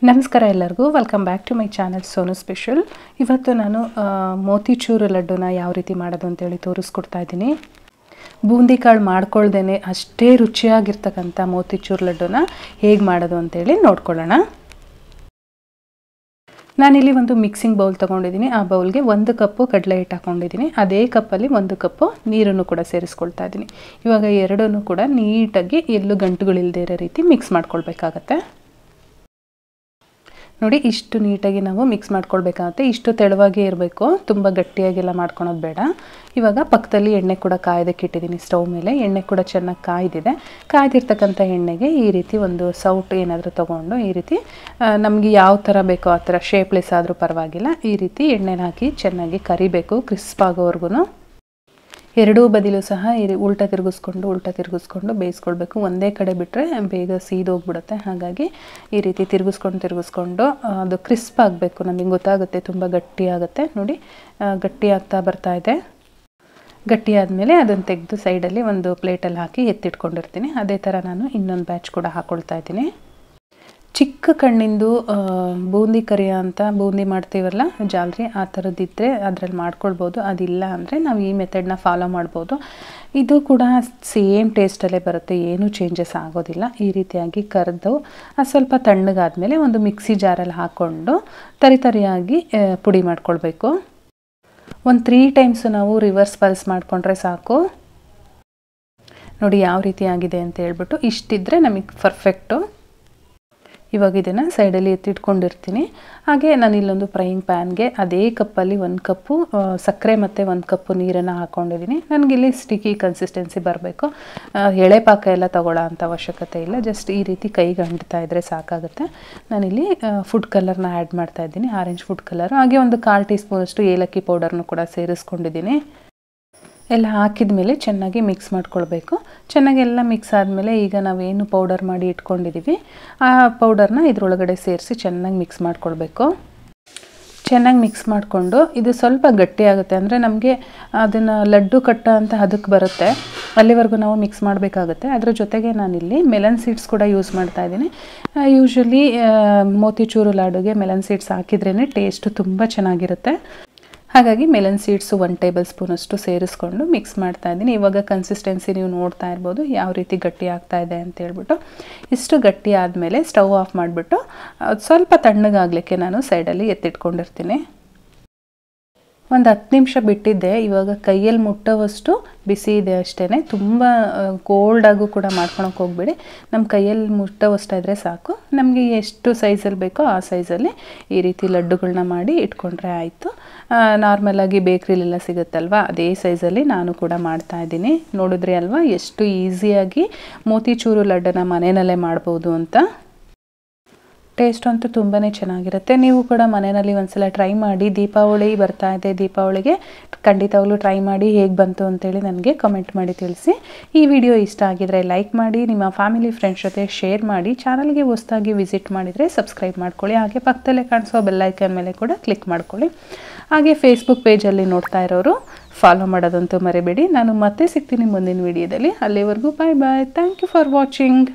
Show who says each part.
Speaker 1: ನಮಸ್ಕಾರ ಎಲ್ಲರಿಗೂ welcome back to my channel Sonu special. ಇವತ್ತು ನಾನು ಮೋತಿಚೂರು ಲಡ್ಡುನ ಯಾವ ರೀತಿ ಮಾಡೋದು ಅಂತೇಳಿ ತೋರಿಸ್ಕೊಡ್ತಾ ಇದ್ದೀನಿ. ಬೂಂದಿ ಕಾಳು ಮಾಡ್ಕೊಳ್ದೇನೆ ಅಷ್ಟೇ ರುಚಿಯಾಗಿರ್ತಕ್ಕಂಥ ಮೋತಿಚೂರು ಲಡ್ಡುನ ಹೇಗೆ ಮಾಡೋದು ಅಂತೇಳಿ ನೋಡ್ಕೊಳ್ಳೋಣ. ನಾನಿಲ್ಲಿ ಒಂದು ಮಿಕ್ಸಿಂಗ್ ಬೌಲ್ ತೊಗೊಂಡಿದ್ದೀನಿ. ಆ ಬೌಲ್ಗೆ 1 ಕಪ್ಪು ಕಡಲೆ ಹಿಟ್ಟು ಹಾಕ್ಕೊಂಡಿದ್ದೀನಿ. ಅದೇ ಕಪ್ಪಲ್ಲಿ 1 ಕಪ್ಪು ನೀರನ್ನು ಕೂಡ ಸೇರಿಸ್ಕೊಳ್ತಾ ಇದ್ದೀನಿ. ಇವಾಗ ಎರಡನ್ನೂ ಕೂಡ ನೀಟಾಗಿ ಎಲ್ಲೂ ಗಂಟುಗಳಿಲ್ಲದೆ ಇರೋ ರೀತಿ ಮಿಕ್ಸ್ ಮಾಡ್ಕೊಳ್ಬೇಕಾಗತ್ತೆ. ನೋಡಿ, ಇಷ್ಟು ನೀಟಾಗಿ ನಾವು ಮಿಕ್ಸ್ ಮಾಡ್ಕೊಳ್ಬೇಕಾಗುತ್ತೆ. ಇಷ್ಟು ತೆಳುವಾಗಿ ಇರಬೇಕು, ತುಂಬ ಗಟ್ಟಿಯಾಗೆಲ್ಲ ಮಾಡ್ಕೊಳೋದು ಬೇಡ. ಇವಾಗ ಪಕ್ಕದಲ್ಲಿ ಎಣ್ಣೆ ಕೂಡ ಕಾಯೋದಕ್ಕೆ ಇಟ್ಟಿದ್ದೀನಿ. ಸ್ಟವ್ ಮೇಲೆ ಎಣ್ಣೆ ಕೂಡ ಚೆನ್ನಾಗಿ ಕಾಯ್ದಿದೆ. ಕಾಯ್ದಿರ್ತಕ್ಕಂಥ ಎಣ್ಣೆಗೆ ಈ ರೀತಿ ಒಂದು ಸೌಟು ಏನಾದರೂ ತೊಗೊಂಡು ಈ ರೀತಿ ನಮಗೆ ಯಾವ ಥರ ಬೇಕೋ ಆ ಥರ ಶೇಪ್ಲೆಸ್ ಆದರೂ ಪರವಾಗಿಲ್ಲ, ಈ ರೀತಿ ಎಣ್ಣೆನ ಹಾಕಿ ಚೆನ್ನಾಗಿ ಕರಿಬೇಕು ಕ್ರಿಸ್ಪ್ ಆಗೋವರೆಗೂ. ಎರಡೂ ಬದಿಲೂ ಸಹ ಉಲ್ಟಾ ತಿರುಗಿಸ್ಕೊಂಡು ಬೇಯಿಸ್ಕೊಳ್ಬೇಕು. ಒಂದೇ ಕಡೆ ಬಿಟ್ಟರೆ ಬೇಗ ಸೀದೋಗ್ಬಿಡುತ್ತೆ. ಹಾಗಾಗಿ ಈ ರೀತಿ ತಿರುಗಿಸ್ಕೊಂಡು ಅದು ಕ್ರಿಸ್ಪ್ ಆಗಬೇಕು. ನಮಗೆ ಗೊತ್ತಾಗುತ್ತೆ, ತುಂಬ ಗಟ್ಟಿ ಆಗುತ್ತೆ. ನೋಡಿ, ಗಟ್ಟಿ ಆಗ್ತಾ ಬರ್ತಾ ಇದೆ. ಗಟ್ಟಿ ಆದಮೇಲೆ ಅದನ್ನು ತೆಗೆದು ಸೈಡಲ್ಲಿ ಒಂದು ಪ್ಲೇಟಲ್ಲಿ ಹಾಕಿ ಎತ್ತಿಟ್ಕೊಂಡಿರ್ತೀನಿ. ಅದೇ ಥರ ನಾನು ಇನ್ನೊಂದು ಬ್ಯಾಚ್ ಕೂಡ ಹಾಕ್ಕೊಳ್ತಾ ಇದ್ದೀನಿ. ಚಿಕ್ಕ ಕಣ್ಣಿಂದು ಬೂಂದಿ ಕರಿಯ ಅಂತ ಬೂಂದಿ ಮಾಡ್ತೀವಲ್ಲ, ಜಾಲ್ರಿ, ಆ ಥರದ್ದಿದ್ದರೆ ಅದರಲ್ಲಿ ಮಾಡ್ಕೊಳ್ಬೋದು. ಅದಿಲ್ಲ ಅಂದರೆ ನಾವು ಈ ಮೆಥಡ್ನ ಫಾಲೋ ಮಾಡ್ಬೋದು. ಇದು ಕೂಡ ಸೇಮ್ ಟೇಸ್ಟಲ್ಲೇ ಬರುತ್ತೆ, ಏನೂ ಚೇಂಜಸ್ ಆಗೋದಿಲ್ಲ. ಈ ರೀತಿಯಾಗಿ ಕರೆದು ಸ್ವಲ್ಪ ತಣ್ಣಗಾದಮೇಲೆ ಒಂದು ಮಿಕ್ಸಿ ಜಾರಲ್ಲಿ ಹಾಕ್ಕೊಂಡು ತರಿಯಾಗಿ ಪುಡಿ ಮಾಡ್ಕೊಳ್ಬೇಕು. ಒಂದು 3 ಟೈಮ್ಸ್ ನಾವು ರಿವರ್ಸ್ ಪಲ್ಸ್ ಮಾಡಿಕೊಂಡ್ರೆ ಸಾಕು. ನೋಡಿ ಯಾವ ರೀತಿ ಆಗಿದೆ ಅಂತ ಹೇಳ್ಬಿಟ್ಟು. ಇಷ್ಟಿದ್ರೆ ನಮಗೆ ಪರ್ಫೆಕ್ಟು. ಇವಾಗ ಇದನ್ನು ಸೈಡಲ್ಲಿ ಎತ್ತಿಟ್ಕೊಂಡಿರ್ತೀನಿ. ಹಾಗೆ ನಾನು ಇಲ್ಲೊಂದು ಫ್ರೈಯಿಂಗ್ ಪ್ಯಾನ್ಗೆ ಅದೇ ಕಪ್ಪಲ್ಲಿ 1 ಕಪ್ಪು ಸಕ್ಕರೆ ಮತ್ತು 1 ಕಪ್ಪು ನೀರನ್ನು ಹಾಕ್ಕೊಂಡಿದ್ದೀನಿ. ನನಗಿಲ್ಲಿ ಸ್ಟಿಕ್ಕಿ ಕನ್ಸಿಸ್ಟೆನ್ಸಿ ಬರಬೇಕು. ಎಳೆ ಪಾಕ ಎಲ್ಲ ತಗೊಳ್ಳೋ ಅಂಥ ಅವಶ್ಯಕತೆ ಇಲ್ಲ. ಜಸ್ಟ್ ಈ ರೀತಿ ಕೈಗೆ ಅಂಟ್ತಾ ಇದ್ದರೆ ಸಾಕಾಗುತ್ತೆ. ನಾನಿಲ್ಲಿ ಫುಡ್ ಕಲರ್ನ ಆ್ಯಡ್ ಮಾಡ್ತಾ ಇದ್ದೀನಿ, ಆರೆಂಜ್ ಫುಡ್ ಕಲರು. ಹಾಗೆ ಒಂದು 1/4 ಟೀ ಸ್ಪೂನಷ್ಟು ಏಲಕ್ಕಿ ಪೌಡರ್ನು ಕೂಡ ಸೇರಿಸ್ಕೊಂಡಿದ್ದೀನಿ. ಎಲ್ಲ ಹಾಕಿದ ಮೇಲೆ ಚೆನ್ನಾಗಿ ಮಿಕ್ಸ್ ಮಾಡ್ಕೊಳ್ಬೇಕು. ಚೆನ್ನಾಗಿ ಎಲ್ಲ ಮಿಕ್ಸ್ ಆದಮೇಲೆ ಈಗ ನಾವೇನು ಪೌಡರ್ ಮಾಡಿ ಇಟ್ಕೊಂಡಿದ್ದೀವಿ ಆ ಪೌಡರ್ನ ಇದರೊಳಗಡೆ ಸೇರಿಸಿ ಚೆನ್ನಾಗಿ ಮಿಕ್ಸ್ ಮಾಡ್ಕೊಳ್ಬೇಕು. ಚೆನ್ನಾಗಿ ಮಿಕ್ಸ್ ಮಾಡಿಕೊಂಡು ಇದು ಸ್ವಲ್ಪ ಗಟ್ಟಿ ಆಗುತ್ತೆ, ಅಂದರೆ ನಮಗೆ ಅದನ್ನು ಲಡ್ಡು ಕಟ್ಟ ಅಂತ ಅದಕ್ಕೆ ಬರುತ್ತೆ, ಅಲ್ಲಿವರೆಗೂ ನಾವು ಮಿಕ್ಸ್ ಮಾಡಬೇಕಾಗುತ್ತೆ. ಅದರ ಜೊತೆಗೆ ನಾನಿಲ್ಲಿ ಮೆಲನ್ ಸೀಡ್ಸ್ ಕೂಡ ಯೂಸ್ ಮಾಡ್ತಾ ಇದ್ದೀನಿ. ಯೂಶ್ವಲಿ ಮೋತಿಚೂರು ಲಾಡುಗೆ ಮೆಲನ್ ಸೀಡ್ಸ್ ಹಾಕಿದ್ರೇ ಟೇಸ್ಟು ತುಂಬ ಚೆನ್ನಾಗಿರುತ್ತೆ. ಹಾಗಾಗಿ ಮೆಲನ್ ಸೀಡ್ಸು 1 ಟೇಬಲ್ ಸ್ಪೂನಷ್ಟು ಸೇರಿಸ್ಕೊಂಡು ಮಿಕ್ಸ್ ಮಾಡ್ತಾ ಇದ್ದೀನಿ. ಇವಾಗ ಕನ್ಸಿಸ್ಟೆನ್ಸಿ ನೀವು ನೋಡ್ತಾ ಇರ್ಬೋದು ಯಾವ ರೀತಿ ಗಟ್ಟಿ ಆಗ್ತಾ ಇದೆ ಅಂತ ಹೇಳ್ಬಿಟ್ಟು. ಇಷ್ಟು ಗಟ್ಟಿ ಆದಮೇಲೆ ಸ್ಟವ್ ಆಫ್ ಮಾಡಿಬಿಟ್ಟು ಸ್ವಲ್ಪ ತಣ್ಣಗಾಗಲಿಕ್ಕೆ ನಾನು ಸೈಡಲ್ಲಿ ಎತ್ತಿಟ್ಕೊಂಡಿರ್ತೀನಿ. ಒಂದು 10 ನಿಮಿಷ ಬಿಟ್ಟಿದ್ದೆ. ಇವಾಗ ಕೈಯಲ್ಲಿ ಮುಟ್ಟೋವಷ್ಟು ಬಿಸಿ ಇದೆ ಅಷ್ಟೇ. ತುಂಬ ಕೋಲ್ಡಾಗೂ ಕೂಡ ಮಾಡ್ಕೊಳಕ್ಕೆ ಹೋಗ್ಬೇಡಿ. ನಮ್ಮ ಕೈಯಲ್ಲಿ ಮುಟ್ಟೋವಷ್ಟಾದರೆ ಸಾಕು. ನಮಗೆ ಎಷ್ಟು ಸೈಜಲ್ಲಿ ಬೇಕೋ ಆ ಸೈಜಲ್ಲಿ ಈ ರೀತಿ ಲಡ್ಡುಗಳನ್ನ ಮಾಡಿ ಇಟ್ಕೊಂಡ್ರೆ ಆಯಿತು. ನಾರ್ಮಲಾಗಿ ಬೇಕ್ರಿಲೆಲ್ಲ ಸಿಗುತ್ತಲ್ವ, ಅದೇ ಸೈಜಲ್ಲಿ ನಾನು ಕೂಡ ಮಾಡ್ತಾ ಇದ್ದೀನಿ. ನೋಡಿದ್ರಿ ಅಲ್ವಾ ಎಷ್ಟು ಈಸಿಯಾಗಿ ಮೋತಿಚೂರು ಲಡ್ಡನ್ನ ಮನೆಯಲ್ಲೇ ಮಾಡ್ಬೋದು ಅಂತ. ಟೇಸ್ಟ್ ಅಂತೂ ತುಂಬಾ ಚೆನ್ನಾಗಿರುತ್ತೆ. ನೀವು ಕೂಡ ಮನೆಯಲ್ಲಿ ಒಂದ್ಸಲ ಟ್ರೈ ಮಾಡಿ. ದೀಪಾವಳಿ ಬರ್ತಾ ಇದೆ, ದೀಪಾವಳಿಗೆ ಖಂಡಿತವಾಗ್ಲೂ ಟ್ರೈ ಮಾಡಿ ಹೇಗೆ ಬಂತು ಅಂತೇಳಿ ನನಗೆ ಕಮೆಂಟ್ ಮಾಡಿ ತಿಳಿಸಿ. ಈ ವಿಡಿಯೋ ಇಷ್ಟ ಆಗಿದರೆ ಲೈಕ್ ಮಾಡಿ, ನಿಮ್ಮ ಫ್ಯಾಮಿಲಿ ಫ್ರೆಂಡ್ಸ್ ಜೊತೆ ಶೇರ್ ಮಾಡಿ. ಚಾನಲ್ಗೆ ಹೊಸದಾಗಿ ವಿಸಿಟ್ ಮಾಡಿದರೆ ಸಬ್ಸ್ಕ್ರೈಬ್ ಮಾಡ್ಕೊಳ್ಳಿ. ಹಾಗೆ ಪಕ್ಕದಲ್ಲೇ ಕಾಣಿಸೋ ಬೆಲ್ಲೈಕನ್ ಮೇಲೆ ಕೂಡ ಕ್ಲಿಕ್ ಮಾಡ್ಕೊಳ್ಳಿ. ಹಾಗೆ ಫೇಸ್ಬುಕ್ ಪೇಜಲ್ಲಿ ನೋಡ್ತಾ ಇರೋರು ಫಾಲೋ ಮಾಡೋದಂತೂ ಮರಿಬೇಡಿ. ನಾನು ಮತ್ತೆ ಸಿಗ್ತೀನಿ ಮುಂದಿನ ವಿಡಿಯೋದಲ್ಲಿ. ಅಲ್ಲಿವರೆಗೂ bye bye. Thank you for watching.